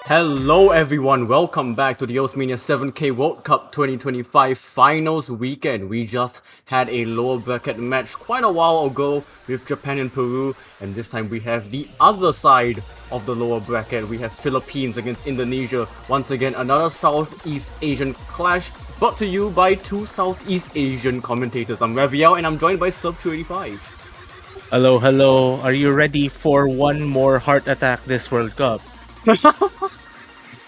Hello everyone, welcome back to the Mania 7K World Cup 2025 finals weekend. We just had a lower bracket match quite a while ago with Japan and Peru, and this time we have the other side of the lower bracket. We have Philippines against Indonesia. Once again, another Southeast Asian clash, brought to you by two Southeast Asian commentators. I'm Raviel and I'm joined by Surf285. Hello, hello. Are you ready for one more heart attack this World Cup?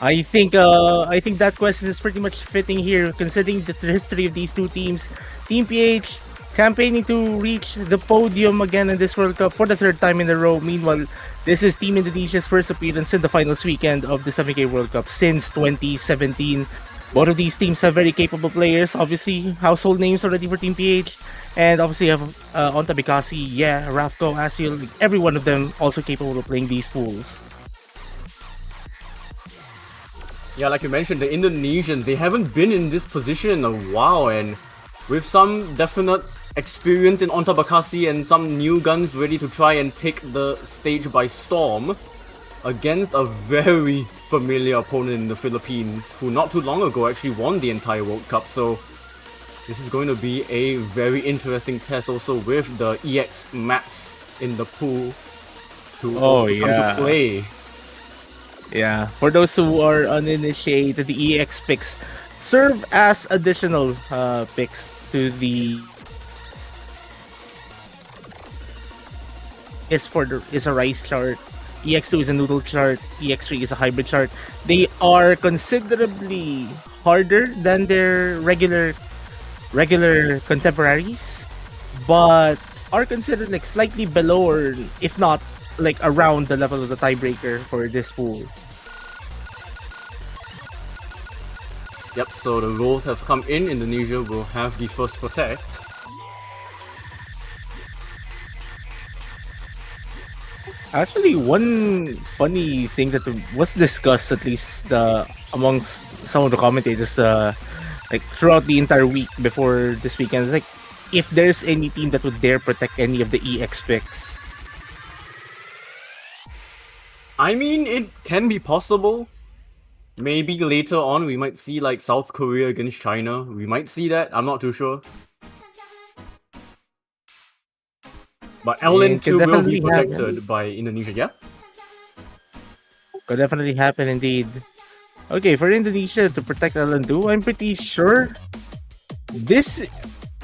I think that question is pretty much fitting here, considering the history of these two teams. Team PH campaigning to reach the podium again in this World Cup for the third time in a row. Meanwhile, this is Team Indonesia's first appearance in the finals weekend of the 7K World Cup since 2017. Both of these teams have very capable players. Obviously, household names already for Team PH. And obviously, you have Onta Bikasi, Rafko, Asiel. Every one of them also capable of playing these pools. Yeah, like you mentioned, the Indonesians, they haven't been in this position in a while, and with some definite experience in Onta Bakasi and some new guns ready to try and take the stage by storm against a very familiar opponent in the Philippines, who not too long ago actually won the entire World Cup. So this is going to be a very interesting test also with the EX maps in the pool to come to play. Yeah, for those who are uninitiated, the EX picks serve as additional picks to the is a rice chart. EX2 is a noodle chart. EX3 is a hybrid chart. They are considerably harder than their regular contemporaries, but are considered like slightly below, or if not like around the level of the tiebreaker for this pool. Yep, so the roles have come in. Indonesia will have the first protect. Actually, one funny thing that was discussed, at least amongst some of the commentators, like throughout the entire week before this weekend, is like if there's any team that would dare protect any of the EX picks. I mean, it can be possible. Maybe later on we might see like South Korea against China. We might see that. I'm not too sure. But LN2 will be protected by Indonesia, yeah? Could definitely happen indeed. Okay, for Indonesia to protect LN2, I'm pretty sure this.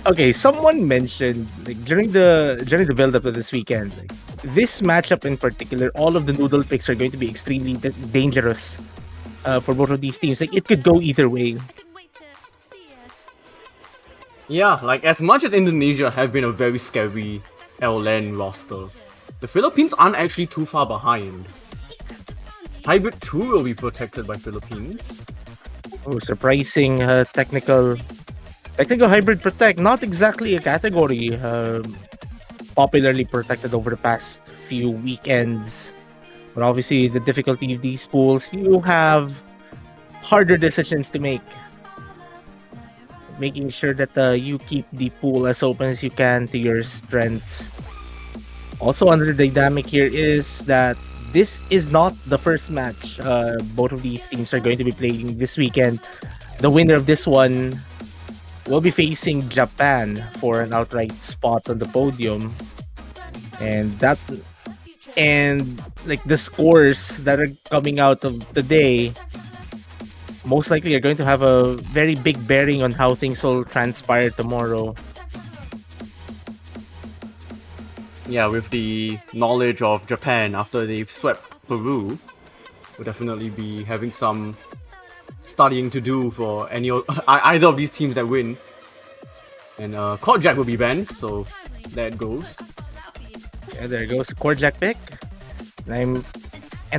Okay, someone mentioned like during the build up of this weekend, like, this matchup in particular, all of the noodle picks are going to be extremely dangerous for both of these teams. Like it could go either way. Yeah, like as much as Indonesia have been a very scary LN roster, the Philippines aren't actually too far behind. Hybrid 2 will be protected by Philippines. Oh, surprising technical hybrid protect. Not exactly a category popularly protected over the past few weekends. But obviously, the difficulty of these pools, you have harder decisions to make. Making sure that you keep the pool as open as you can to your strengths. Also, another dynamic here is that this is not the first match both of these teams are going to be playing this weekend. The winner of this one will be facing Japan for an outright spot on the podium. And like the scores that are coming out of today most likely are going to have a very big bearing on how things will transpire tomorrow. Yeah, with the knowledge of Japan after they've swept Peru, we'll definitely be having some studying to do for either of these teams that win. And Court Jack will be banned, so there it goes. Yeah, there goes Court Jack pick. And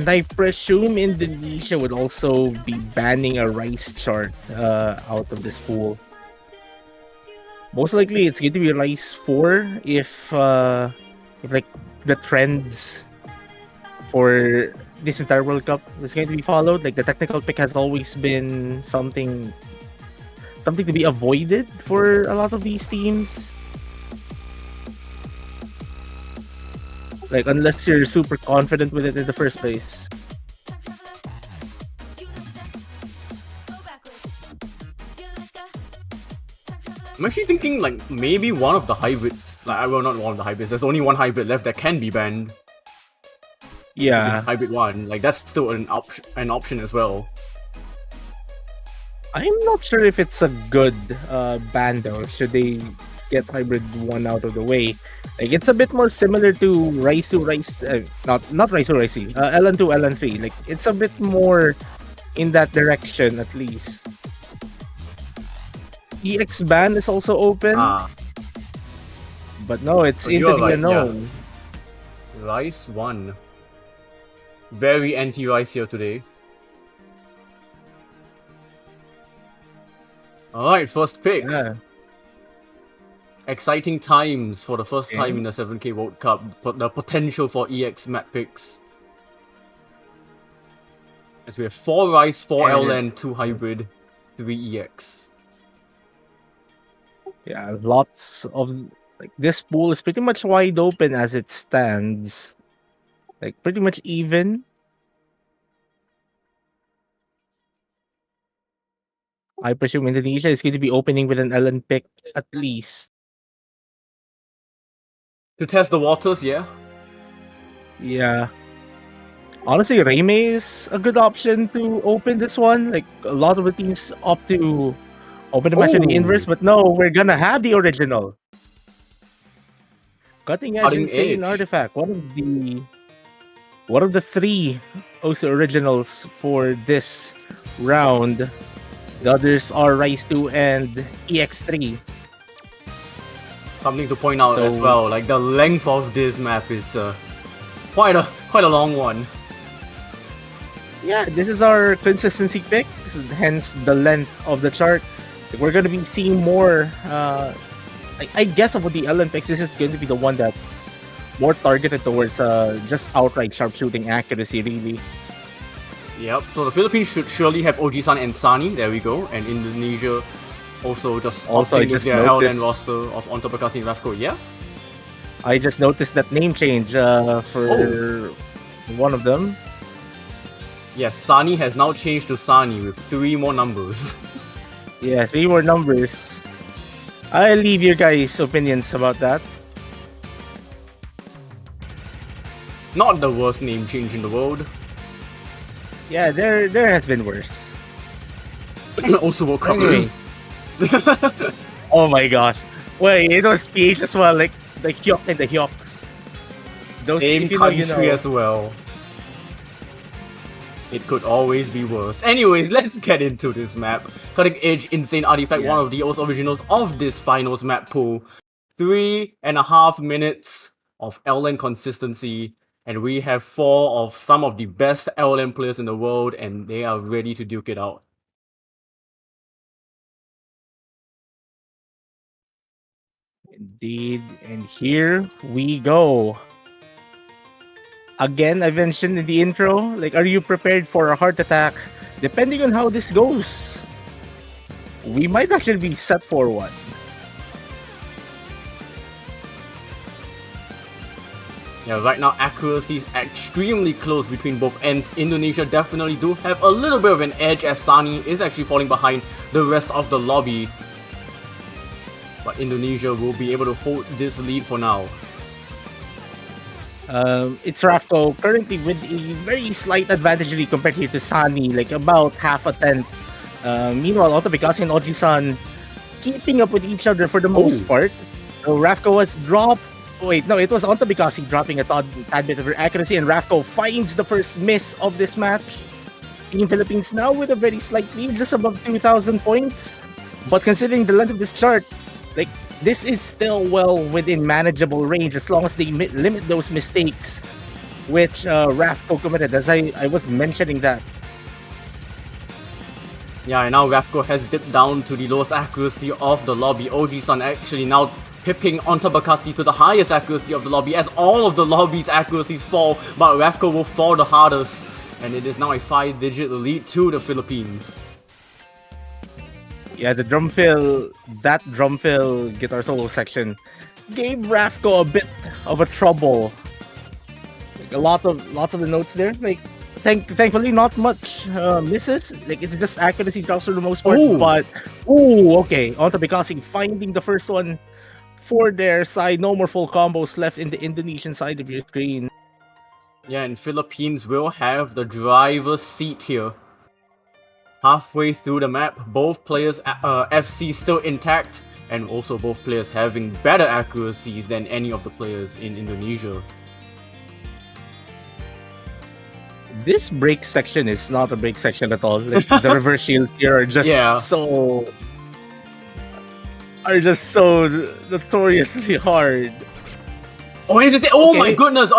I presume Indonesia would also be banning a rice chart out of this pool. Most likely, it's going to be rice 4 if like the trends for this entire World Cup is going to be followed. Like the technical pick has always been something to be avoided for a lot of these teams. Like unless you're super confident with it in the first place. I'm actually thinking like maybe one of the hybrids, like well not one of the hybrids, there's only one hybrid left that can be banned. Yeah, Hybrid 1, like that's still an option as well. I'm not sure if it's a good ban though. Should they get hybrid 1 out of the way? Like it's a bit more similar to Rise to Rise, not Rise to Rise, LN2 LN3. Like it's a bit more in that direction at least. EX ban is also open, but no, it's into the unknown. Yeah. Rice 1. Very anti-Rice here today. Alright, first pick. Yeah. Exciting times for the first time in the 7K World Cup. The potential for EX map picks. As we have 4 Rice, 4 LN, 2 Hybrid, 3 EX. Yeah, lots of like this pool is pretty much wide open as it stands. Like pretty much even. I presume Indonesia is going to be opening with an LN pick at least. To test the waters, yeah? Yeah. Honestly, Reime is a good option to open this one. Like a lot of the teams opt to open the match with the inverse, but no, we're gonna have the original. Cutting Edge Insane Artifact. One of the 3 OSA originals for this round. The others are Rise 2 and EX3. Something to point out as well, like the length of this map is quite a long one. Yeah, this is our consistency pick, hence the length of the chart. We're going to be seeing more, I guess of the LN picks, this is going to be the one that's more targeted towards just outright sharpshooting accuracy, really. Yep, so the Philippines should surely have Oji-san and Sani, there we go, and Indonesia also just opting with their LN roster of Ontobakasi and Rafko, yeah? I just noticed that name change for one of them. Yes, Sani has now changed to Sani with 3 more numbers. Yeah, 3 more numbers. I'll leave your guys' opinions about that. Not the worst name change in the world. Yeah, there has been worse. Also World Cup. Anyway. Oh my gosh. Wait, it was PH as well, like the Hyok and the Hyoks. Those same country as well. It could always be worse. Anyways, let's get into this map. Cutting Edge Insane Artifact, one of the originals of this finals map pool. 3.5 minutes of LN consistency. And we have 4 of some of the best LN players in the world, and they are ready to duke it out. Indeed, and here we go. Again, I mentioned in the intro, like, are you prepared for a heart attack? Depending on how this goes, we might actually be set for one. Yeah, right now accuracy is extremely close between both ends. Indonesia definitely do have a little bit of an edge as Sani is actually falling behind the rest of the lobby. But Indonesia will be able to hold this lead for now. It's Rafko currently with a very slight advantage compared here to Sani, like about half a tenth. Meanwhile, Ontobakasi and Oji-san keeping up with each other for the most part. So Rafko was dropped. Wait, no, it was Ontobakasi dropping a tad bit of her accuracy, and Rafko finds the first miss of this match. Team Philippines now with a very slight lead, just above 2,000 points. But considering the length of this chart, like, this is still well within manageable range as long as they limit those mistakes which Rafko committed, as I was mentioning that. Yeah, and now Rafko has dipped down to the lowest accuracy of the lobby. Oji-san actually now pipping Ontobakasi to the highest accuracy of the lobby as all of the lobby's accuracies fall, but Rafko will fall the hardest, and it is now a 5-digit lead to the Philippines. Yeah, that drum fill guitar solo section gave Rafko a bit of a trouble. Like lots of the notes there. Like Thankfully, not much misses. Like it's just accuracy drops for the most part. Ooh. But okay. Onto Bikasi finding the first one for their side. No more full combos left in the Indonesian side of your screen. Yeah, and Philippines will have the driver's seat here. Halfway through the map, both players' FC still intact, and also both players having better accuracies than any of the players in Indonesia. This break section is not a break section at all. Like the reverse shields here are just so notoriously hard. Oh, and oh my goodness!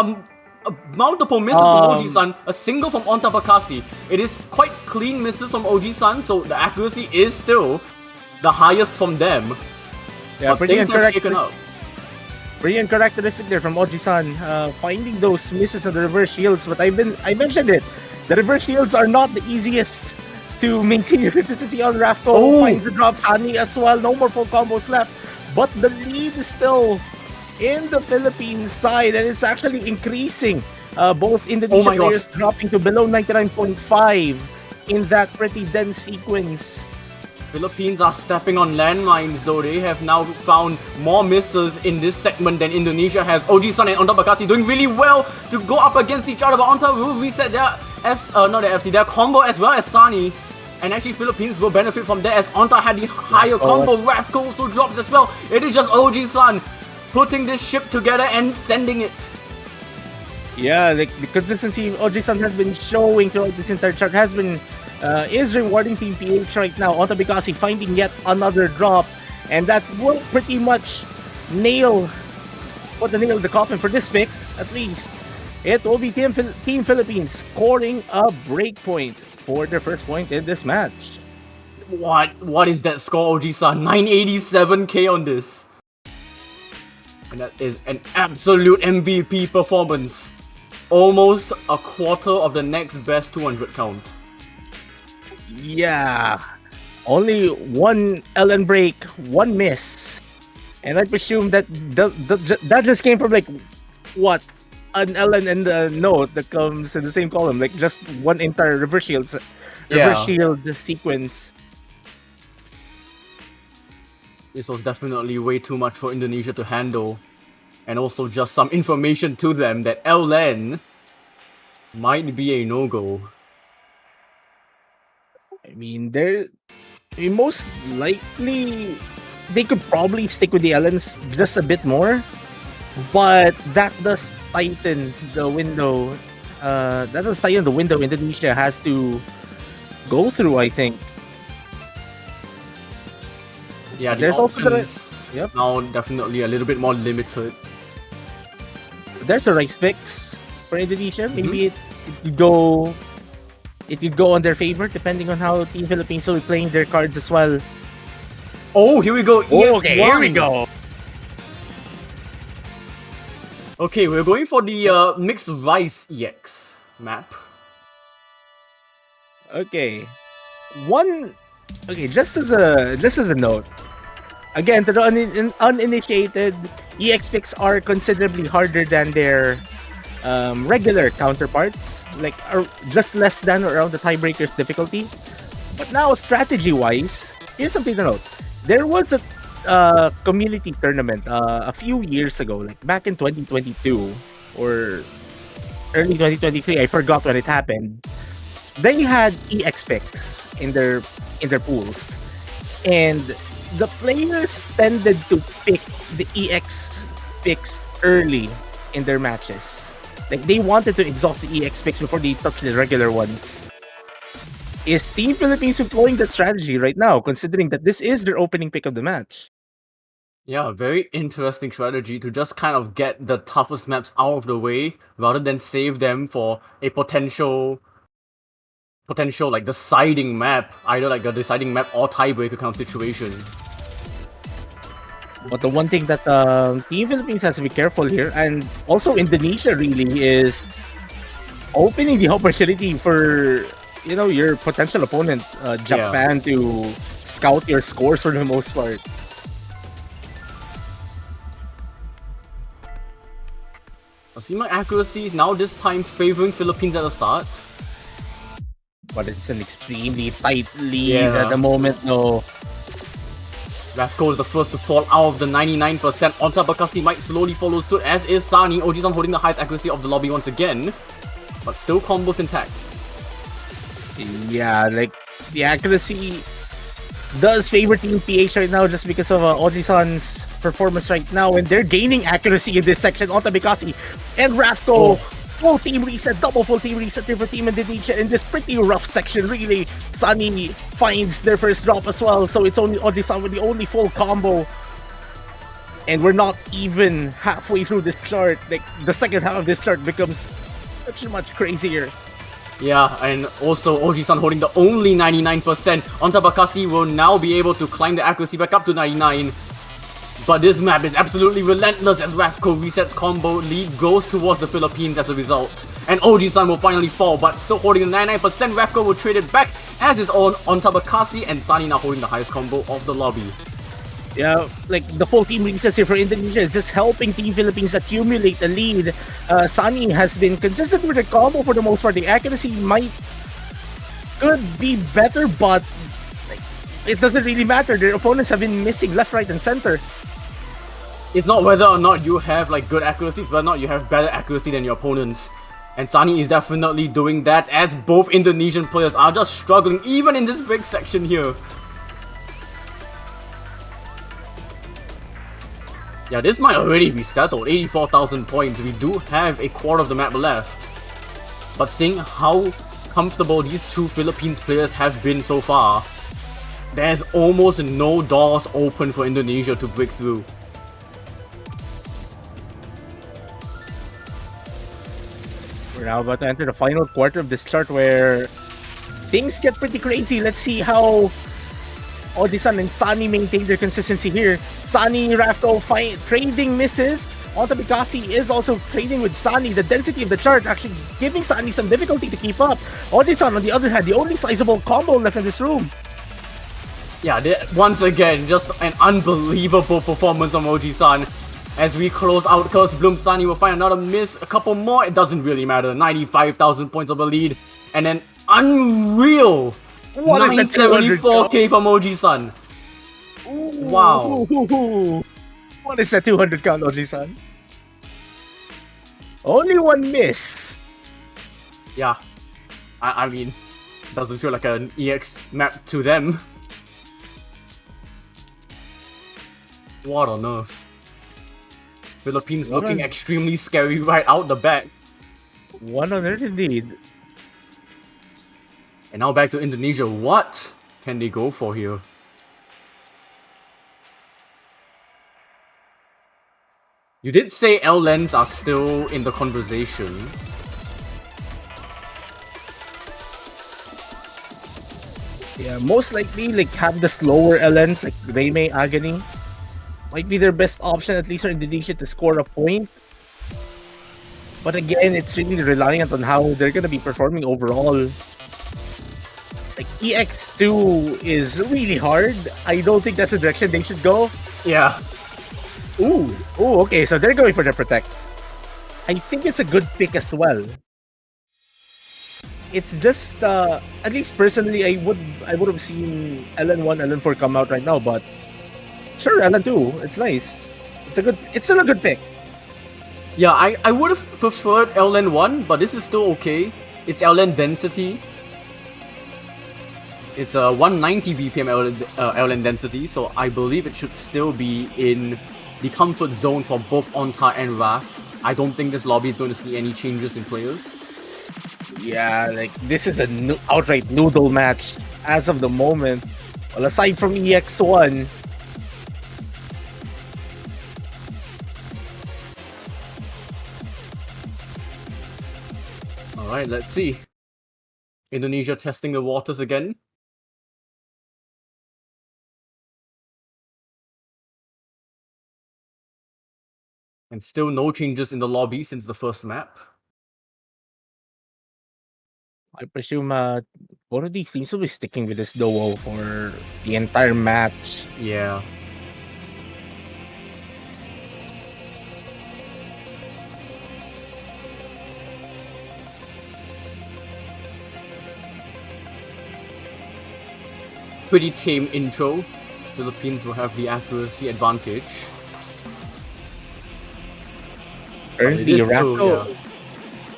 Multiple misses from OG-san, a single from Onta Bakassi. It is quite clean misses from OG-san, so the accuracy is still the highest from them. Yeah, but things have shaken up. Pretty uncharacteristic there from Oji-san, finding those misses on the reverse shields. But I mentioned it, the reverse shields are not the easiest to maintain your consistency on. Rafko finds the drop, Sunny as well. No more full combos left, but the lead is still in the Philippines side, and it's actually increasing. Both Indonesian players dropping to below 99.5 in that pretty dense sequence. Philippines are stepping on landmines though. They have now found more misses in this segment than Indonesia has. OG-san and Onta Bakassi doing really well to go up against each other, but Onta will reset their their combo as well as Sunny. And actually Philippines will benefit from that as Onta had the higher combo. Rafko also drops as well. It is just OG-san putting this ship together and sending it. Yeah, like the consistency OG-san has been showing throughout this entire chart is rewarding Team PH right now. Onta Bakassi finding yet another drop, and that will pretty much put the nail in the coffin for this pick. At least it will be Team Philippines scoring a breakpoint for their first point in this match. What is that score, OG-san? 987k on this, and that is an absolute MVP performance. Almost a quarter of the next best 200 count. Yeah, only one LN break, one miss, and I presume that that just came from like what, an LN and a note that comes in the same column, like just one entire reverse shield sequence. This was definitely way too much for Indonesia to handle, and also just some information to them that LN might be a no-go. I mean, most likely they could probably stick with the LNs just a bit more, but that does tighten the window. Indonesia has to go through, I think. Yeah, there's also now definitely a little bit more limited. There's a rice fix for Indonesia. Maybe it could go on their favor depending on how Team Philippines will be playing their cards as well. Oh, here we go. Okay, here we go. Okay, we're going for the mixed rice EX map. Okay, just as a note. Again, to the uninitiated, EX picks are considerably harder than their regular counterparts, like just less than or around the tiebreaker's difficulty. But now, strategy-wise, here's something to note. There was a community tournament a few years ago, like back in 2022 or early 2023. I forgot when it happened. They had EX picks in their pools, and the players tended to pick the EX picks early in their matches. Like they wanted to exhaust the EX picks before they touch the regular ones. Is Team Philippines employing that strategy right now, considering that this is their opening pick of the match? Yeah, very interesting strategy to just kind of get the toughest maps out of the way rather than save them for a potential like deciding map, either like a deciding map or tiebreaker kind of situation. But the one thing that Team Philippines has to be careful here, and also Indonesia really, is opening the opportunity for your potential opponent, Japan, to scout your scores for the most part. I see my accuracy is now this time favoring Philippines at the start. but it's an extremely tight lead at the moment, though. Rafko is the first to fall out of the 99%. Onta Bakassi might slowly follow suit, as is Sani. Oji-san holding the highest accuracy of the lobby once again, but still combos intact. Yeah, like, the accuracy does favor Team PH right now just because of Oji-san's performance right now, and they're gaining accuracy in this section. Onta Bakassi and Rafko. Full team reset, double full team reset for Team Indonesia in this pretty rough section. Really, Sani finds their first drop as well, so it's only Oji-san with the only full combo. And we're not even halfway through this chart. Like, the second half of this chart becomes much crazier. Yeah, and also Oji-san holding the only 99%. Onta Bakassi will now be able to climb the accuracy back up to 99. But this map is absolutely relentless as Rafko resets combo. Lead goes towards the Philippines as a result. And Oji-san will finally fall, but still holding the 99%. Rafko will trade it back, as is Onta Bakassi, and Sani now holding the highest combo of the lobby. Yeah, like the full team resets here for Indonesia is just helping Team Philippines accumulate the lead. Sani has been consistent with the combo for the most part. The accuracy could be better, but like, it doesn't really matter. Their opponents have been missing left, right, and center. It's not whether or not you have like good accuracy, it's whether or not you have better accuracy than your opponents. And Sani is definitely doing that, as both Indonesian players are just struggling even in this big section here. Yeah, this might already be settled. 84,000 points. We do have a quarter of the map left. But seeing how comfortable these two Philippines players have been so far, there's almost no doors open for Indonesia to break through. We're now about to enter the final quarter of this chart where things get pretty crazy. Let's see how Oji-san and Sani maintain their consistency here. Sani, Rafko trading misses. Onta Bakassi is also trading with Sani. The density of the chart actually giving Sani some difficulty to keep up. Oji-san, on the other hand, the only sizable combo left in this room. Yeah, once again, just an unbelievable performance from Oji-san. As we close out Curse Bloom, Sani will find another miss, a couple more, it doesn't really matter. 95,000 points of a lead, and an unreal 974k from Oji-san. Wow. What is that 200 count, Oji-san? Only one miss. Yeah. I mean, doesn't feel like an EX map to them. What on earth? Philippines looking extremely scary right out the back. One on earth indeed. And now back to Indonesia. What can they go for here? You did say L-Lens are still in the conversation. Yeah, most likely like have the slower LNs like Reimei Agony. Might be their best option, at least for Indonesia, to score a point. But again, it's really reliant on how they're gonna be performing overall. Like EX2 is really hard. I don't think that's the direction they should go. Yeah. Ooh, okay, so they're going for the Protect. I think it's a good pick as well. It's just at least personally, I would have seen LN1, LN4 come out right now, but sure, LN2, it's nice. It's still a good pick. Yeah, I would have preferred LN1, but this is still okay. It's LN density. It's a 190 BPM LN density, so I believe it should still be in the comfort zone for both Onta and Raf. I don't think this lobby is going to see any changes in players. Yeah, like this is an outright noodle match as of the moment. Well, aside from EX1, alright, let's see. Indonesia testing the waters again. And still no changes in the lobby since the first map. I presume both of these teams will be sticking with this duo for the entire match. Yeah. pretty tame intro. Philippines will have the accuracy advantage. Currently, Rafko.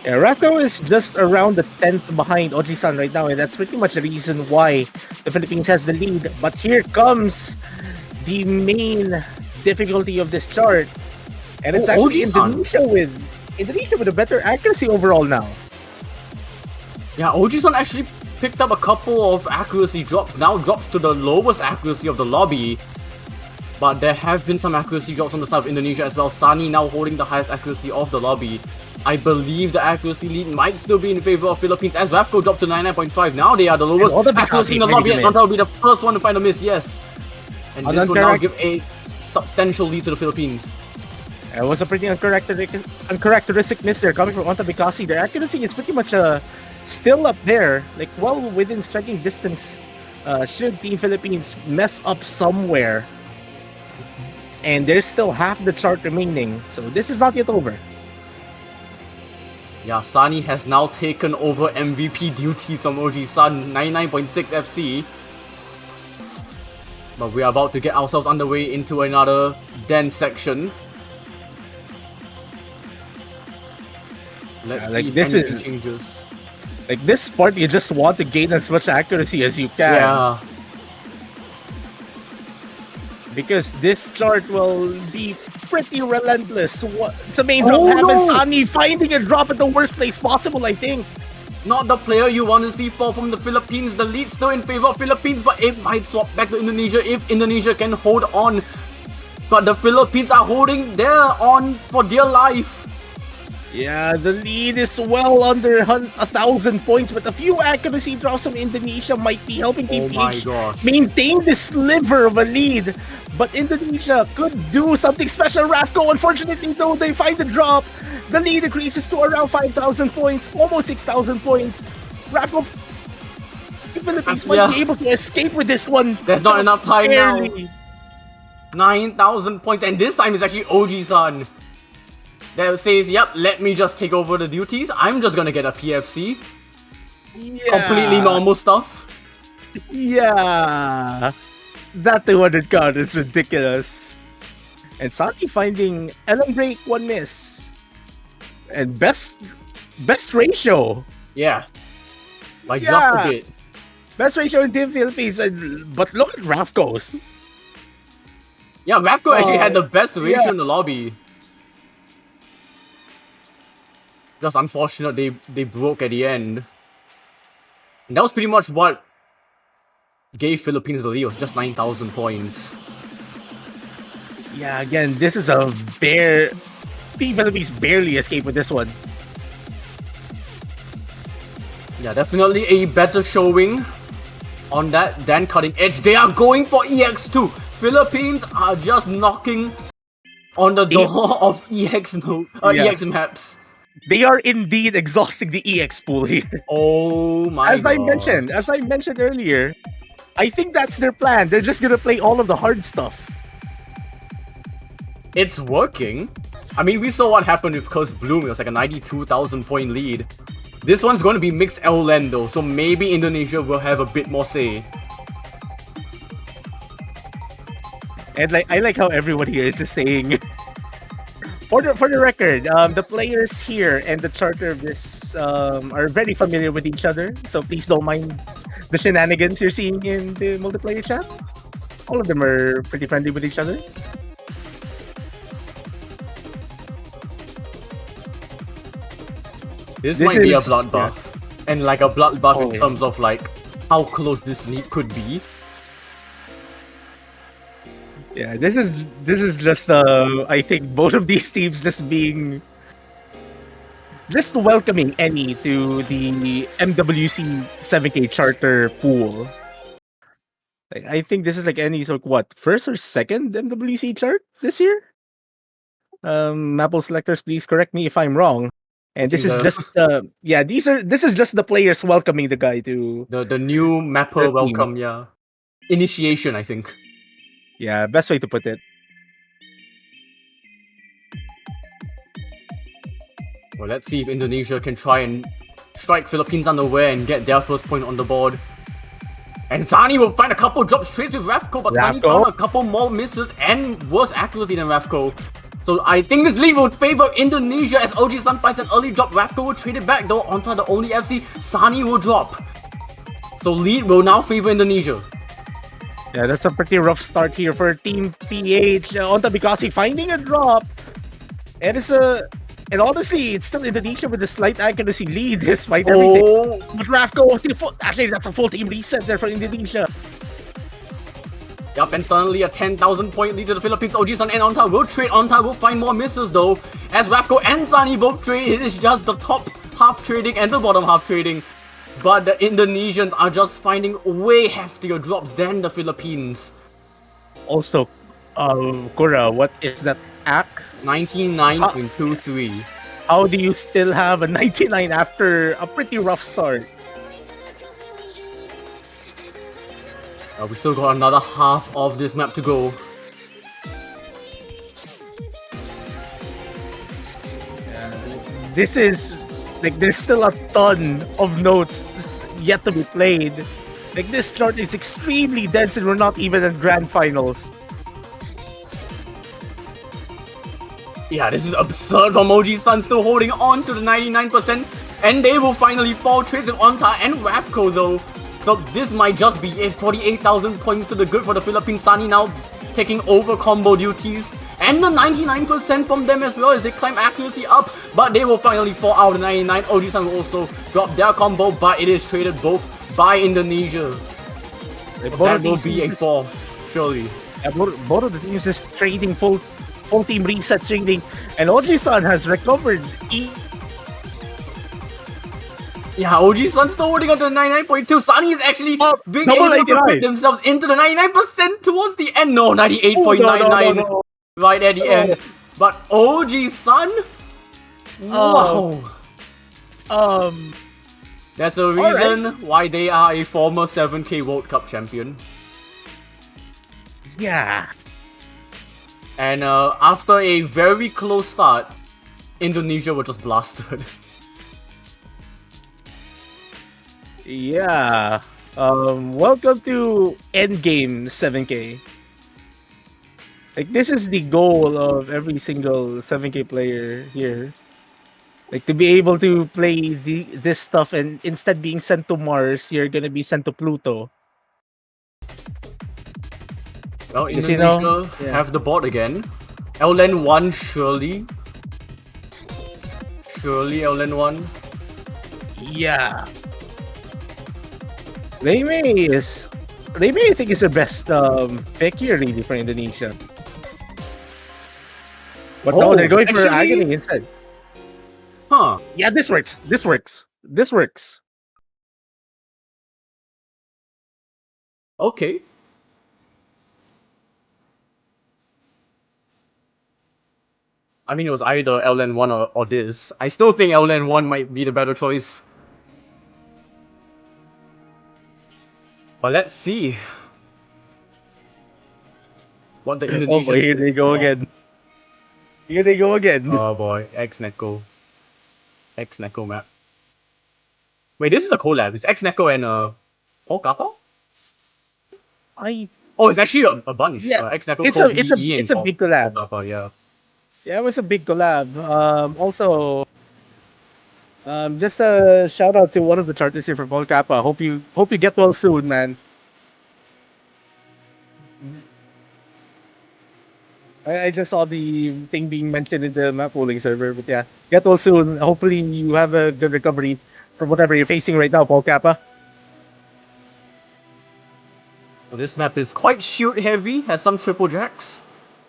Yeah, Rafko is just around the 10th behind Oji-san right now, and that's pretty much the reason why the Philippines has the lead. But here comes the main difficulty of this chart, and it's actually Indonesia with a better accuracy overall now. Yeah, Oji-san actually picked up a couple of accuracy drops, now drops to the lowest accuracy of the lobby. But there have been some accuracy drops on the side of Indonesia as well. Sunny now holding the highest accuracy of the lobby. I believe the accuracy lead might still be in favor of Philippines as Rafko dropped to 99.5. Now they are the lowest accuracy in the lobby, and Hunter will be the first one to find a miss, yes. And this will now give a substantial lead to the Philippines. It was a pretty uncharacteristic miss there coming from Ontabikasi. Their accuracy is pretty much still up there, like well within striking distance. Should Team Philippines mess up somewhere, and there's still half the chart remaining, so this is not yet over. Yeah, Sunny has now taken over MVP duties from Oji-san, 99.6 FC. But we are about to get ourselves underway into another dense section. Let's like this is changes. Like this part, you just want to gain as much accuracy as you can. Yeah. Because this chart will be pretty relentless. It's a main drop happens. No. Sunny finding a drop at the worst place possible, I think. Not the player you want to see fall from the Philippines. The lead still in favor of Philippines, but it might swap back to Indonesia if Indonesia can hold on. But the Philippines are holding their on for dear life. Yeah, the lead is well under 1,000 points, but a few accuracy drops from Indonesia might be helping Team PH maintain this sliver of a lead. But Indonesia could do something special. Rafko, unfortunately, though, they find the drop. The lead increases to around 5,000 points, almost 6,000 points. Rafko, the Philippines might be able to escape with this one. There's not enough time now. 9,000 points, and this time it's actually Oji-san that says, yep, let me just take over the duties. I'm just gonna get a PFC. Yeah. Completely normal stuff. Yeah. That 200 count is ridiculous. And Saki finding Ellen break, one miss. And best ratio. Yeah. By just a bit. Best ratio in Team Philippines. But look at Rafko's. Yeah, Rafko actually had the best ratio in the lobby. Just unfortunate they broke at the end. And that was pretty much what gave Philippines the lead. It was just 9,000 points. Yeah, again, this is a Team Philippines barely escaped with this one. Yeah, definitely a better showing on that than Cutting Edge. They are going for EX2. Philippines are just knocking on the door of EX maps. They are indeed exhausting the EX pool here. Oh my god. As I mentioned earlier, I think that's their plan. They're just gonna play all of the hard stuff. It's working. I mean, we saw what happened with Curse Bloom. It was like a 92,000 point lead. This one's going to be mixed LLAN though, so maybe Indonesia will have a bit more say. And I like how everyone here is just saying, for the record, the players here and the charter of this are very familiar with each other, so please don't mind the shenanigans you're seeing in the multiplayer chat. All of them are pretty friendly with each other. This might be a bloodbath. Yeah. And like a bloodbath in terms of like how close this lead could be. Yeah, this is just I think both of these teams just welcoming any to the MWC 7K charter pool. Like, I think this is like any sort of first or second MWC chart this year. Maple selectors, please correct me if I'm wrong. And this is just this is just the players welcoming the guy to the new mapper welcome, initiation, I think. Yeah, best way to put it. Well, let's see if Indonesia can try and strike Philippines unaware and get their first point on the board. And Sunny will find a couple drop straight with Rafko, but Sunny Rafko. found a couple more misses and worse accuracy than Rafko. So I think this lead will favor Indonesia as OG Sun finds an early drop. Rafko will trade it back though onto the only FC. Sunny will drop. So lead will now favor Indonesia. Yeah, that's a pretty rough start here for Team PH. Onta Bikasi finding a drop. And and honestly, it's still Indonesia with a slight accuracy lead despite everything. But Rafko, actually, that's a full team reset there for Indonesia. Yup, and suddenly a 10,000 point lead to the Philippines. OG Sun and Onta will trade. Onta will find more misses though. As Rafko and Sunny both trade, it is just the top half trading and the bottom half trading. But the Indonesians are just finding way heftier drops than the Philippines. Also, Kura, what is that act? 99.23. How do you still have a 99 after a pretty rough start? We still got another half of this map to go. This is like there's still a ton of notes yet to be played. Like this start is extremely dense and we're not even in grand finals. Yeah, this is absurd from OG Sun still holding on to the 99%, and they will finally fall trades with Onta and Rafko though. So this might just be a 48,000 points to the good for the Philippines. Sunny now taking over combo duties, and the 99% from them as well as they climb accuracy up, but they will finally fall out of the 99. OG Sun will also drop their combo, but it is traded both by Indonesia. That will be a fourth, surely. Yeah, both of the teams is trading full team reset trading, and OG Sun has recovered. Yeah, OG Sun still holding on to the 99.2. Sunny is actually being able to put themselves into the 99% towards the end. No, 98.99 right at the end. But OG Sun? Wow. That's a reason why they are a former 7K World Cup champion. Yeah. And after a very close start, Indonesia were just blasted. Yeah. Welcome to Endgame 7K. Like this is the goal of every single 7K player here. Like to be able to play this stuff and instead being sent to Mars, you're gonna be sent to Pluto. Well, Indonesia have the bot again. LN 1 surely. Surely LN 1. Yeah. Raymay I think is the best pick here really for Indonesia. But no, they're going for Agony instead. Huh. Yeah, this works. This works. This works. Okay. I mean, it was either LN1 or this. I still think LN1 might be the better choice. But let's see what the Indonesians... Oh boy, here they go again. Here they go again. Oh boy, X-Neko. X-Neko map. Wait, this is a collab. It's X-Neko and Paul Kappa? Oh, it's actually a bunch. Yeah, X-Neko, it's Kobe, a big collab. Paul Kappa, yeah. Yeah, it was a big collab. Also, just a shout out to one of the charters here from Paul Kappa. Hope you get well soon, man. I just saw the thing being mentioned in the map pooling server, but yeah, get well soon. Hopefully you have a good recovery from whatever you're facing right now, Paul Kappa. So this map is quite shield heavy, has some triple jacks.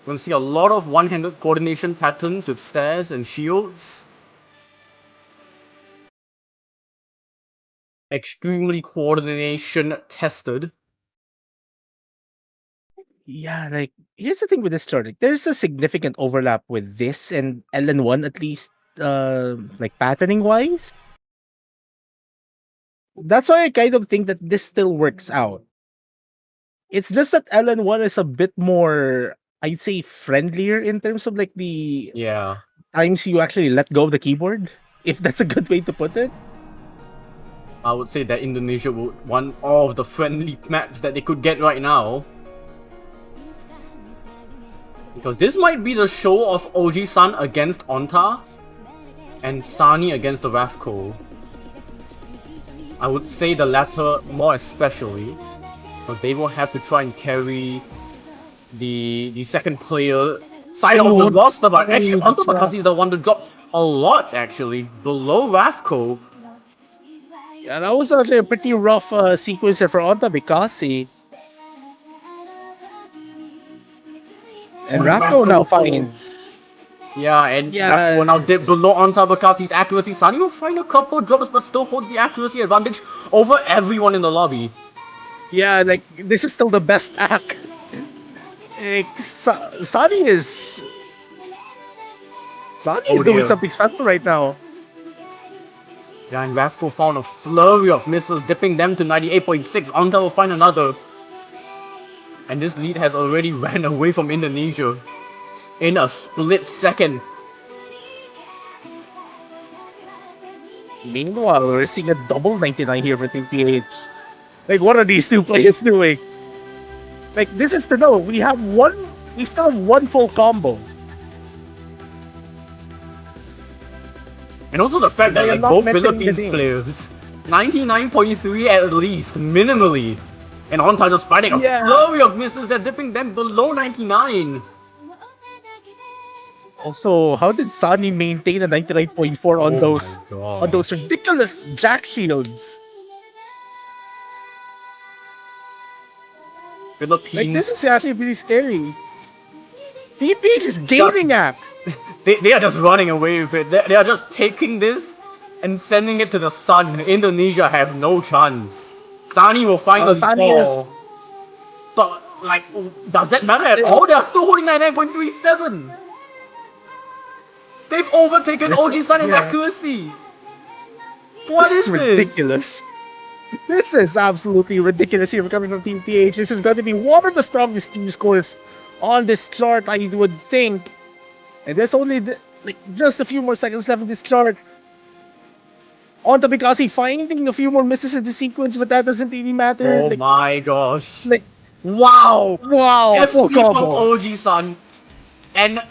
We're gonna see a lot of one-handed coordination patterns with stairs and shields. Extremely coordination tested. Yeah, like here's the thing with this chart. Like, there's a significant overlap with this and LN1 at least, like patterning wise. That's why I kind of think that this still works out. It's just that LN1 is a bit more, I'd say, friendlier in terms of like the times you actually let go of the keyboard, if that's a good way to put it. I would say that Indonesia would want all of the friendly maps that they could get right now. Because this might be the show of Oji-san against Onta and Sani against the Ravco. I would say the latter more especially, because they will have to try and carry the second player side of the roster, but actually Onta Bakasi is the one to drop a lot actually, below Ravco. Yeah, that was actually a pretty rough sequence there for Onta Bikasi. And Rafko now finds. Yeah, and Yeah, will now dip below Onta Bakasi's accuracy. Sunny will find a couple drops, but still holds the accuracy advantage over everyone in the lobby. yeah, like this is still the best act. Like, Sani is Oh doing dear. something special right now. Yeah, and Ravco found a flurry of missiles, dipping them to 98.6. Onta will find another. And this lead has already ran away from Indonesia in a split second. Meanwhile, we're seeing a double 99 here for Team PH. Like, what are these two players doing? Like, this is to know we still have one full combo. And also the fact that I am like not both mentioning the Philippines name. players, 99.3 at least, minimally. And Onta just fighting a Yeah. flurry of missiles that dipping them below 99. Also, how did Sani maintain a 99.4 Oh my on god. those ridiculous jack shields? Like, this Philippines is actually pretty scary. Team PH is just gaining app. they are just running away with it. They are just taking this and sending it to the sun. Indonesia have no chance. Sani will finally Sani is fall. But like, does that matter at still. all? They are still holding 99.37. They've overtaken Oji-san in Yeah, accuracy. What this is is this? ridiculous. This is absolutely ridiculous here coming from Team PH. This is going to be one of the strongest team scores on this chart, I would think. And there's only like just a few more seconds left in this chart. On to Mikasi finding a few more misses in the sequence, but that doesn't really matter. Oh my gosh. Like Wow! wow, full FC from combo. Oji-san. And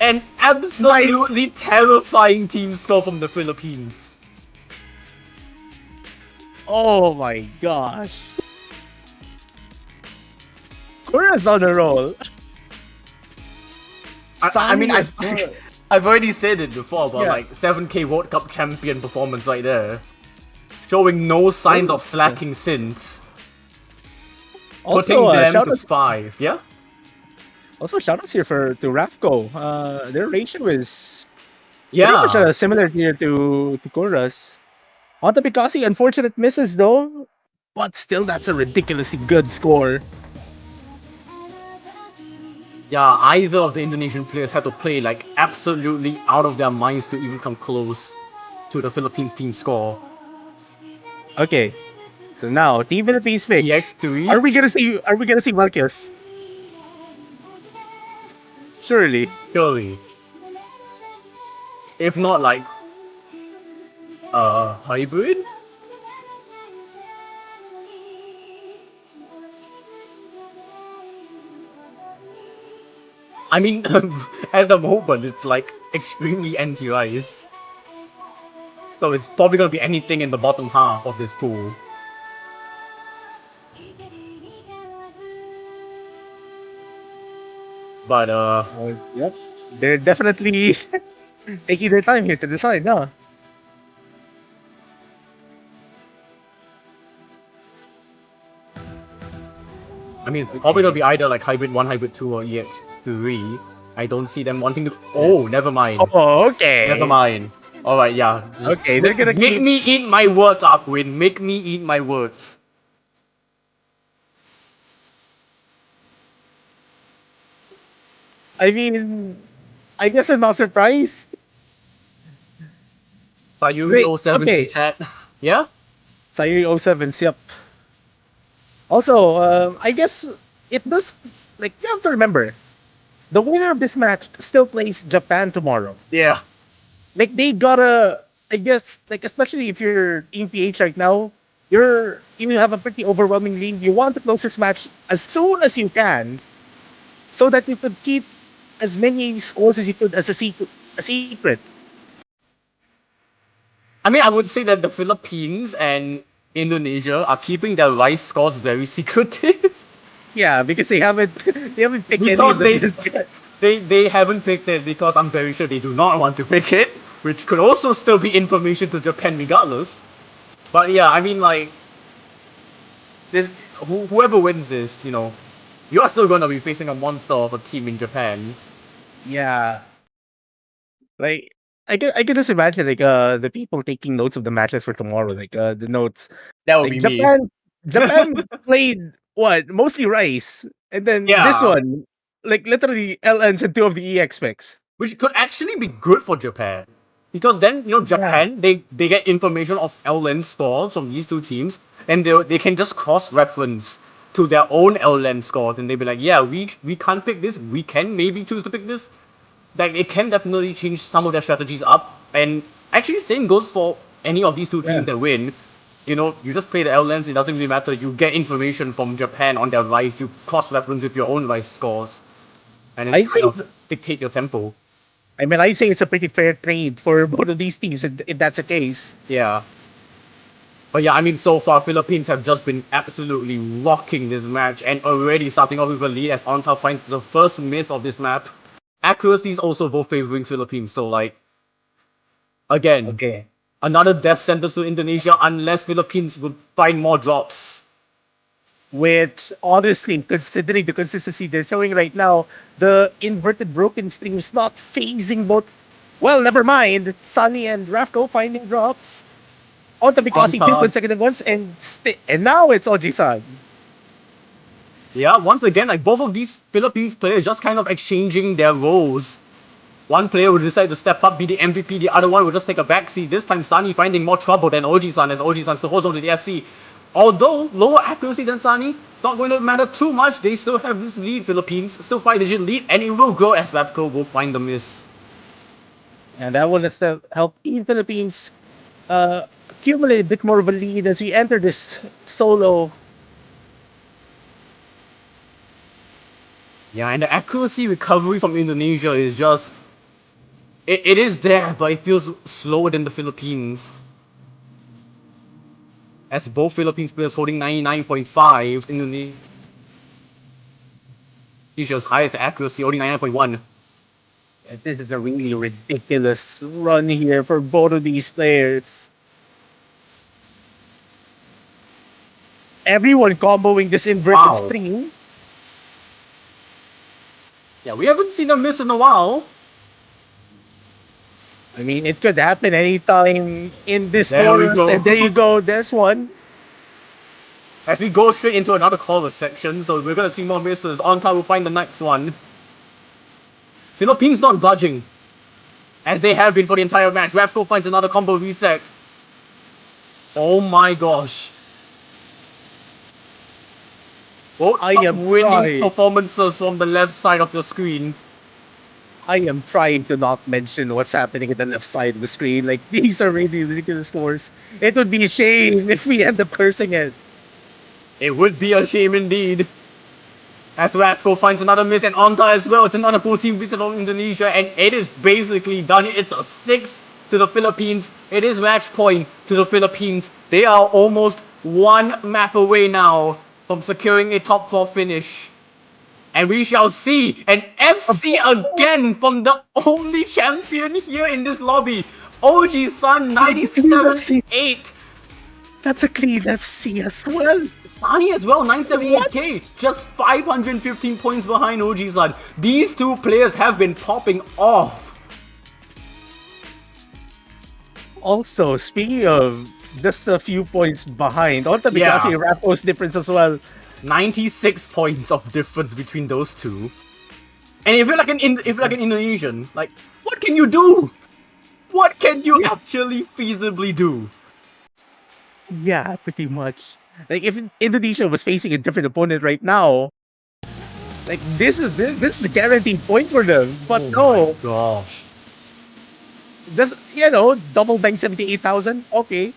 an Nice. absolutely terrifying team score from the Philippines. Oh my gosh. Korea's on a roll. I mean, Sani I've already said it before, but Yeah. like 7K World Cup champion performance right there. Showing no signs of slacking since. Putting also, them shout to outs 5, yeah? Also, shoutouts here to Rafco. Their ratio is pretty Yeah. much similar here to Kora's. On the Pikasi, unfortunate misses though, but still that's a ridiculously good score. Yeah, either of the Indonesian players had to play like absolutely out of their minds to even come close to the Philippines team score. Okay, so now Team Philippines picks. EX3? Are we gonna see Marcus? Surely. Surely. If not like hybrid? I mean, at the moment it's like extremely anti-ice. So it's probably gonna be anything in the bottom half of this pool. But Yep. They're definitely taking their time here to decide, huh? I mean it's probably gonna be either like hybrid 1, hybrid 2 or EX3. I don't see them wanting to. Oh, never mind. Oh, okay. Never mind. Alright, yeah. Okay, they're gonna make keep. me eat my words, Aquin. Make me eat my words. I mean, I guess I'm not surprised. Sayuri Wait, 07 okay. chat. Yeah? Sayuri 07s, yep. Also, I guess it does. Like, you have to remember, the winner of this match still plays Japan tomorrow. Yeah. Like, they gotta I guess, like, especially if you're Team PH right now, you have a pretty overwhelming lead. You want to close this match as soon as you can, so that you could keep as many scores as you could as a secret. A secret. I mean, I would say that the Philippines and Indonesia are keeping their rice scores very secretive. Yeah, because they haven't picked any of Because them just yet. they haven't picked it because I'm very sure they do not want to pick it, which could also still be information to Japan regardless. But yeah, I mean like this whoever wins this, you are still gonna be facing a monster of a team in Japan. Yeah, like I can just imagine like the people taking notes of the matches for tomorrow, like the notes. That would Like be me. Japan played what mostly rice, and then this Yeah. one like literally LNs and two of the EX picks. Which could actually be good for Japan. Because then, Yeah, Japan, they get information of LN scores from these two teams, and they can just cross-reference to their own LN scores, and they'll be like, yeah, we can't pick this, we can maybe choose to pick this. Like, it can definitely change some of their strategies up, and actually, same goes for any of these two yeah. teams that win. You just play the LNs, it doesn't really matter, you get information from Japan on their rise, you cross-reference with your own rise scores, and I it say kind of dictate your tempo. I say it's a pretty fair trade for both of these teams if that's the case. Yeah. But yeah, I mean, so far, Philippines have just been absolutely rocking this match and already starting off with a lead as Onta finds the first miss of this map. Accuracy is also both favoring Philippines, so like, again, Okay. another death sentence to Indonesia unless Philippines would find more drops. Which honestly, considering the consistency they're showing right now, the inverted broken stream is not phasing both. Well, never mind. Sunny and Rafko finding drops. Onto Mikasi two Onta, consecutive ones, and now it's Oji-san. yeah, once again, like both of these Philippines players just kind of exchanging their roles. One player will decide to step up, be the MVP, the other one will just take a backseat. This time Sunny finding more trouble than Oji-san as Oji-san still holds on to the FC. Although lower accuracy than Sunny, it's not going to matter too much. They still have this lead, Philippines. Still 5-digit lead, and it will grow as Rapco will find the miss. And that will just help Team Philippines accumulate a bit more of a lead as we enter this solo. Yeah, and the accuracy recovery from Indonesia is just... It is there, but it feels slower than the Philippines. As both Philippines players holding 99.5, Indonesia's highest accuracy holding 99.1. This is a really ridiculous run here for both of these players. Everyone comboing this inverted Wow. stream. Yeah, we haven't seen a miss in a while. I mean, it could happen anytime in this There we course. go. And there you go. There's one. As we go straight into another caller section, so we're gonna see more misses. On time, we'll find the next one. Philippines not budging, as they have been for the entire match. Rafko finds another combo reset. Oh my gosh. Both I am winning trying. performances from the left side of the screen. I am trying to not mention what's happening at the left side of the screen. Like, these are really ridiculous scores. It would be a shame if we end up cursing it. It would be a shame indeed. As Rafko finds another miss and Onta as well. It's another 14 visit on Indonesia and it is basically done. It's a 6 to the Philippines. It is match point to the Philippines. They are almost one map away now from securing a top 4 finish. And we shall see an FC again from the only champion here in this lobby. OG Sun 97-8. That's a clean FC as well. Sani as well, 978k, just 515 points behind OG-san. These two players have been popping off. Also, speaking of just a few points behind, Onta Mikasi and Rapos difference as well. 96 points of difference between those two. And if you're like an Indonesian, like, what can you do? What can you actually feasibly do? Yeah, pretty much. Like, if Indonesia was facing a different opponent right now, like this is a guaranteed point for them. But Oh no, my gosh. Just, double bang 78,000. Okay.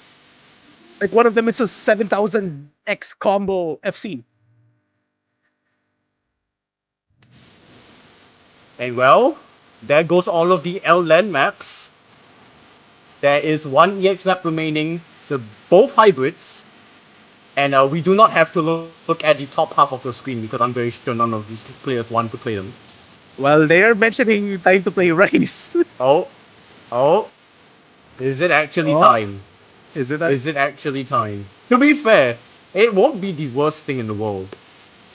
Like one of them is a 7,000 X combo FC. And well, there goes all of the L land maps. There is one EX map remaining, both hybrids, and we do not have to look at the top half of the screen because I'm very sure none of these players want to play them. Well, they are mentioning time to play Rice. Oh, oh, is it actually Oh, time? is it Is it actually time? To be fair, it won't be the worst thing in the world.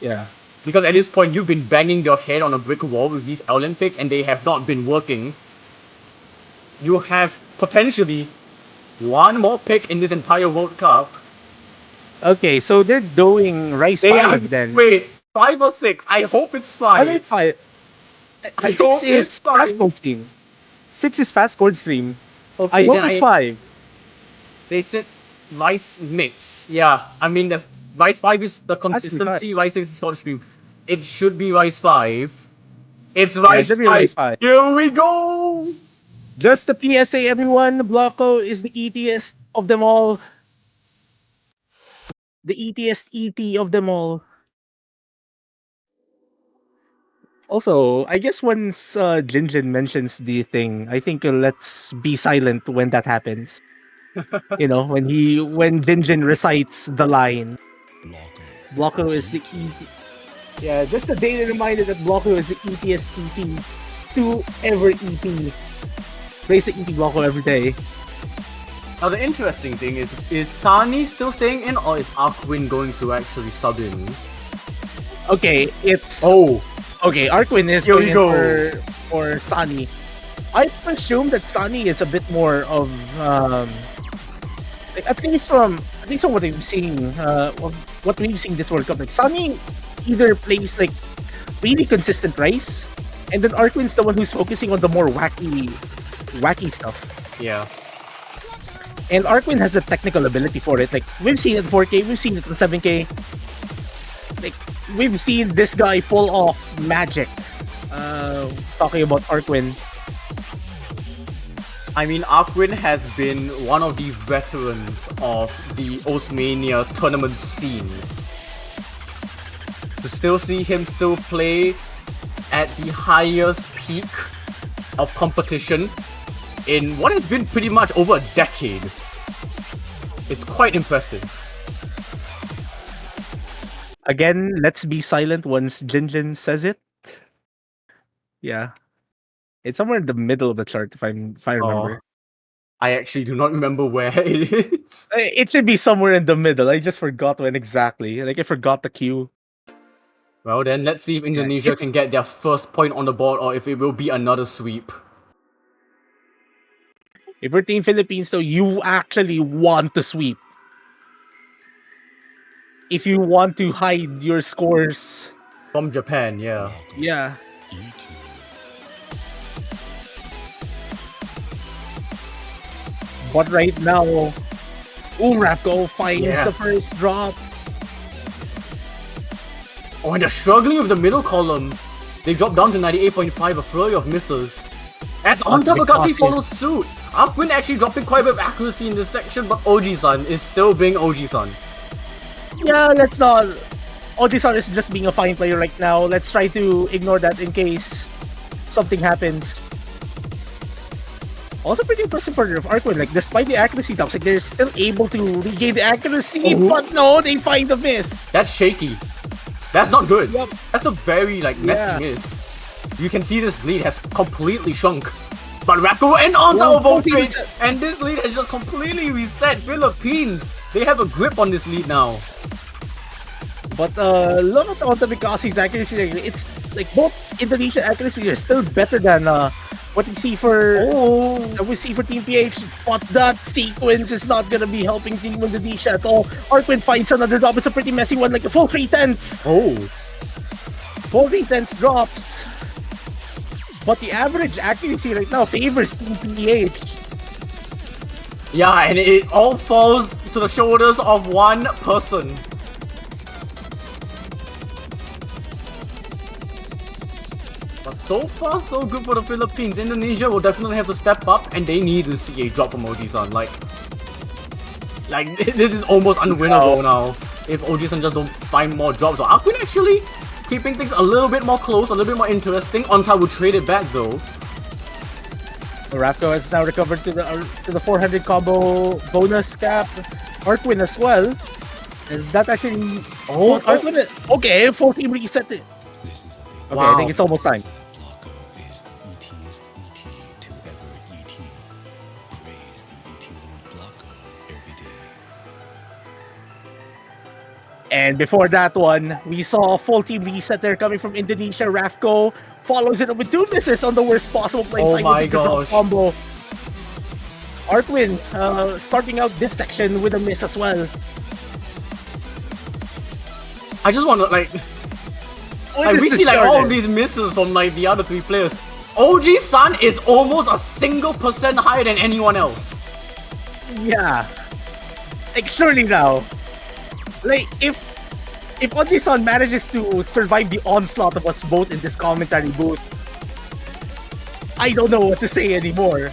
Yeah. Because at this point, you've been banging your head on a brick wall with these Olympics and they have not been working. You have potentially one more pick in this entire World Cup. Okay, so they're doing Rice They are, 5 then. wait, 5 or 6? I hope it's I mean, 5. 5. I 6 hope is it's fast 5. code stream. 6 is fast code stream. I Okay, hope then it's 5. they said Rice mix. Yeah, I mean, Rice 5 is the Actually, 5. consistency, Rice 6 is short stream. It should be Rice 5. It's Yeah, it Rice should be 5. Rice 5. Here we go! Just the PSA, everyone. Blocko is the ETS of them all. The ETS ET of them all. Also, I guess once Jinjin mentions the thing, I think let's be silent when that happens. When Jinjin recites the line. Blocko is the ET. Yeah, just a daily reminder that Blocko is the ETS ET to ever ET. Praise the ET Blocko every day. Now the interesting thing is Sani still staying in or is Arkwin going to actually sub in? Okay, it's Oh, okay. Arkwin is Here we going in go. for Sunny. I presume that Sunny is a bit more of like, at least from what we've seen, what we've seen this World Cup. Like Sunny either plays like really consistent Rice, and then Arkwin's the one who's focusing on the more wacky stuff. yeah. And Arkwin has a technical ability for it. Like we've seen it in 4K, we've seen it in 7K. Like we've seen this guy pull off magic. Talking about Arkwin. I mean, Arkwin has been one of the veterans of the Osmania tournament scene. To still see him still play at the highest peak of competition in what has been pretty much over a decade. It's quite impressive. Again, let's be silent once Jinjin says it. Yeah. It's somewhere in the middle of the chart if I remember. I actually do not remember where it is. It should be somewhere in the middle. I just forgot when exactly. Like I forgot the cue. Well then, let's see if Indonesia it's- can get their first point on the board or if it will be another sweep. If we're Team Philippines, so you actually want to sweep. If you want to hide your scores. From Japan, yeah. Yeah. But right now, Rapco finds the first drop. Oh, and they're struggling with the middle column. They drop down to 98.5, a flurry of misses. As Ontabakasi follows suit. Arkwin actually dropping quite a bit of accuracy in this section, but Oji-san is still being Oji-san. Yeah, let's not. Oji-san is just being a fine player right now. Let's try to ignore that in case something happens. Also pretty impressive for Arkwin. Like, despite the accuracy drops, like, they're still able to regain the accuracy, but no, they find the miss. That's shaky. That's not good. Yep. That's a very, messy miss. You can see this lead has completely shrunk. But Rapco and on top of both trades, and this lead has just completely reset. Philippines, they have a grip on this lead now. But look at Ontabikasi's accuracy. It's like both Indonesia accuracy are still better than what we see for Team PH. But that sequence is not gonna be helping Team Indonesia at all. Arkwin finds another drop. It's a pretty messy one, like a full 3/10. Full 3/10 drops. But the average accuracy right now favors Team PH. Yeah, and it all falls to the shoulders of one person. But so far, so good for the Philippines. Indonesia will definitely have to step up, and they need to see a drop from Oji-san. Like this is almost unwinnable now. If Oji-san just don't find more drops. So Aquin actually keeping things a little bit more close, a little bit more interesting. Onta will trade it back though. Rapco has now recovered to the 400 combo bonus cap. Arkwin as well. Is that actually... Oh, Arkwin... Okay, 14 reset it. Okay, wow. I think it's almost time. And before that one, we saw a full team reset there coming from Indonesia. Rafco follows it up with 2 misses on the worst possible plane side with the combo. Arkwin starting out this section with a miss as well. I just want to we see all these misses from the other 3 players. Oji-san is almost a single % higher than anyone else. Yeah. Surely now. If Oji-san manages to survive the onslaught of us both in this commentary booth, I don't know what to say anymore.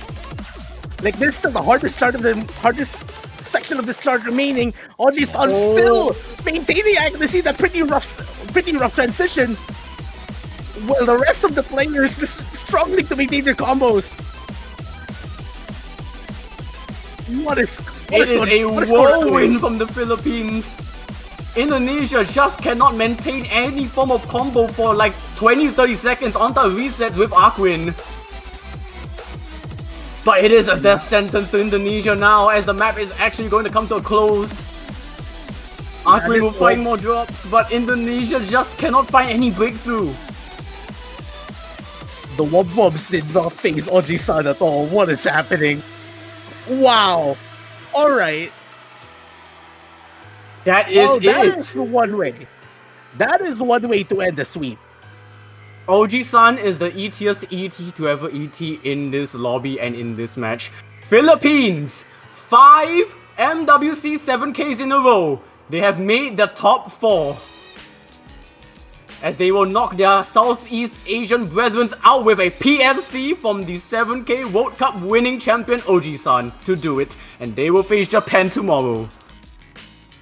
There's still the hardest section of the start remaining. Oji-san still maintaining accuracy, that pretty rough transition. Well, the rest of the players just struggling to maintain their combos. What is a whirlwind from the Philippines. Indonesia just cannot maintain any form of combo for 20-30 seconds on the resets with Aquin. But it is a death sentence to Indonesia now, as the map is actually going to come to a close. Aquin will find more drops, but Indonesia just cannot find any breakthrough. The Wobs did not face Oji-san at all. What is happening? Wow. Alright. That is one way. That is one way to end the sweep. Oji-san is the ETiest ET to ever ET in this lobby and in this match. Philippines! 5 MWC 7Ks in a row. They have made the top 4. As they will knock their Southeast Asian brethren out with a PFC from the 7K World Cup winning champion Oji-san to do it. And they will face Japan tomorrow.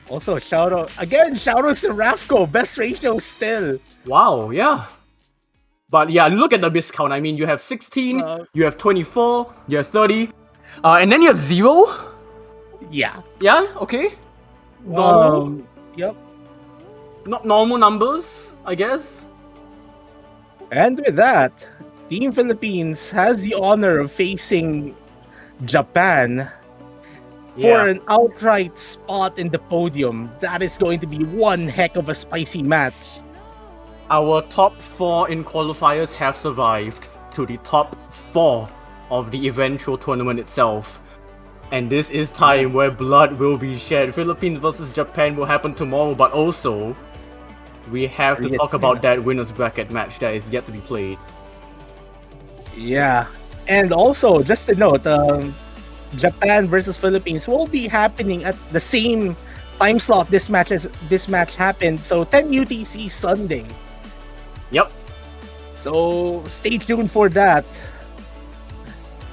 Also, shout out to Rafco. Best ratio still. Wow, yeah. But yeah, look at the miscount. I mean, you have 16, you have 24, you have 30, and then you have 0? Yeah. Yeah, okay. Normal. Yep. Not normal numbers, I guess. And with that, Team Philippines has the honor of facing Japan for an outright spot in the podium. That is going to be one heck of a spicy match. Our top 4 in qualifiers have survived to the top 4 of the eventual tournament itself. And this is time where blood will be shed. Philippines versus Japan will happen tomorrow, but also we have to talk about that winner's bracket match that is yet to be played. Yeah, and also just to note, Japan versus Philippines will be happening at the same time slot this match happened. So 10 UTC Sunday. Yep. So stay tuned for that.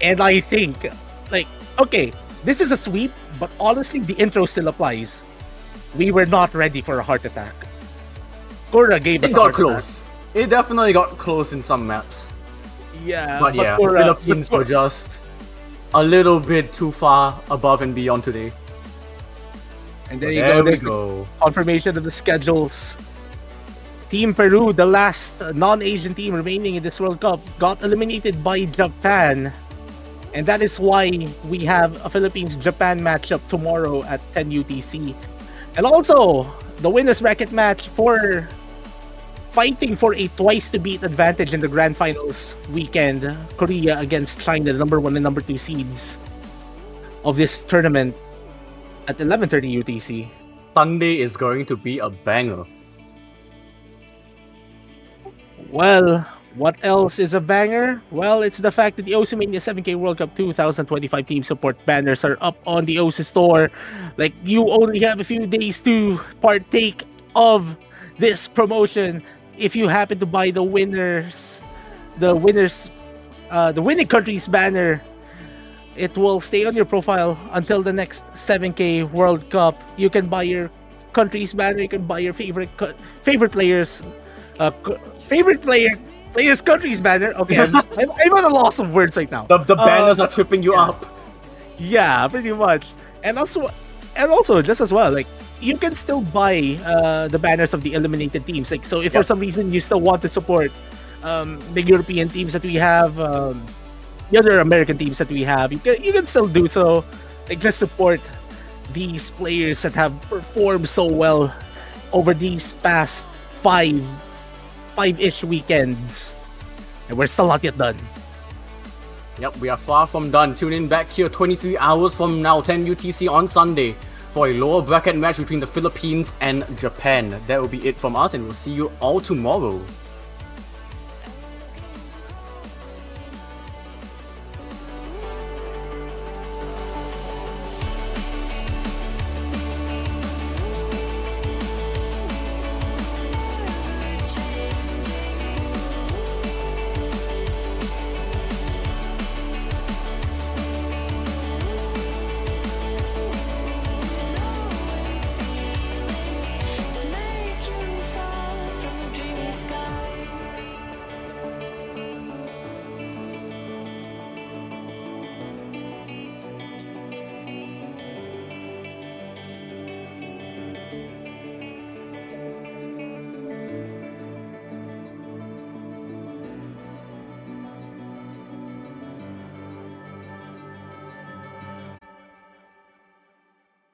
And I think, okay, this is a sweep, but honestly, the intro still applies. We were not ready for a heart attack. Korra gave us a heart close. Attack. It definitely got close in some maps. Yeah, but yeah, Philippines were just a little bit too far above and beyond today. And there you go. There's the confirmation of the schedules. Team Peru, the last non-Asian team remaining in this World Cup, got eliminated by Japan. And that is why we have a Philippines-Japan matchup tomorrow at 10 UTC. And also, the winners bracket match for fighting for a twice-to-beat advantage in the Grand Finals weekend. Korea against China, the number 1 and number 2 seeds of this tournament at 11:30 UTC. Sunday is going to be a banger. Well, what else is a banger? Well, it's the fact that the Osimania 7K World Cup 2025 team support banners are up on the OSI store. You only have a few days to partake of this promotion if you happen to buy the winners the winning country's banner. It will stay on your profile until the next 7K World Cup. You can buy your country's banner. You can buy your favorite players, players country's banner. Okay, I'm at a loss of words right now. The banners are tripping you up. Yeah, pretty much. And also, just as well, like you can still buy the banners of the eliminated teams. Like, so if for some reason you still want to support the European teams that we have, the other American teams that we have, you can still do so. Like, just support these players that have performed so well over these past five-ish weekends, and we're still not yet done. Yep, we are far from done. Tune in back here 23 hours from now, 10 UTC on Sunday, for a lower bracket match between the Philippines and Japan. That will be it from us, and we'll see you all tomorrow.